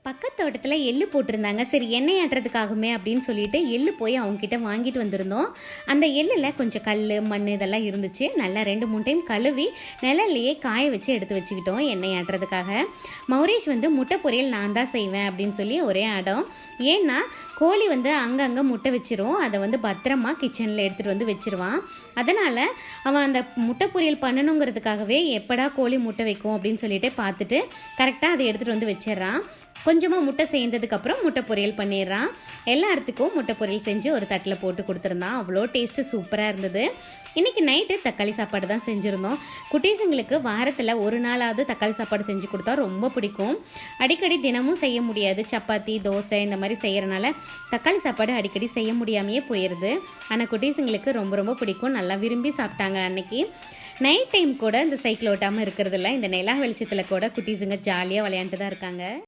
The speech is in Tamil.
பக்கத்து தோட்டத்தில் எள்ளு போட்டிருந்தாங்க. சரி எண்ணெய் ஆட்டுறதுக்காகுமே அப்படின்னு சொல்லிட்டு எள்ளு போய் அவங்ககிட்ட வாங்கிட்டு வந்திருந்தோம். அந்த எள்ளில் கொஞ்சம் கல் மண் இதெல்லாம் இருந்துச்சு. நல்லா 2-3 டைம் கழுவி நிழல்லையே காய வச்சு எடுத்து வச்சுக்கிட்டோம் எண்ணெய் ஆட்டுறதுக்காக. மௌரேஷ் முட்டை பொரியல் நான் தான் செய்வேன் அப்படின்னு சொல்லி ஒரே ஆடம். ஏன்னா கோழி அங்கங்கே முட்டை வச்சிரும். அதை பத்திரமா கிச்சனில் எடுத்துகிட்டு வச்சிருவான். அதனால் அவன் அந்த முட்டை பொரியல் பண்ணணுங்கிறதுக்காகவே எப்படா கோழி முட்டை வைக்கும் அப்படின்னு சொல்லிட்டு பார்த்துட்டு கரெக்டாக அதை எடுத்துகிட்டு வச்சிடுறான். கொஞ்சமாக முட்டை சேர்ந்ததுக்கப்புறம் முட்டை பொரியல் பண்ணிடுறான். எல்லாத்துக்கும் முட்டை பொரியல் செஞ்சு ஒரு தட்டில் போட்டு கொடுத்துருந்தான். அவ்வளோ டேஸ்ட்டு சூப்பராக இருந்தது. இன்றைக்கி நைட்டு தக்காளி சாப்பாடு தான் செஞ்சுருந்தோம். குட்டீஸுங்களுக்கு வாரத்தில் ஒரு நாளாவது தக்காளி சாப்பாடு செஞ்சு கொடுத்தா ரொம்ப பிடிக்கும். அடிக்கடி தினமும் செய்ய முடியாது. சப்பாத்தி தோசை இந்த மாதிரி செய்கிறனால தக்காளி சாப்பாடு அடிக்கடி செய்ய முடியாமையே போயிடுது. ஆனால் குட்டீஸுங்களுக்கு ரொம்ப ரொம்ப பிடிக்கும். நல்லா விரும்பி சாப்பிட்டாங்க. அன்னைக்கு நைட் டைம் கூட இந்த சைக்கிள் ஓட்டாமல் இருக்கிறதில்ல. இந்த நிலா வெளிச்சத்தில் கூட குட்டீஸுங்க ஜாலியாக விளையாண்டு தான் இருக்காங்க.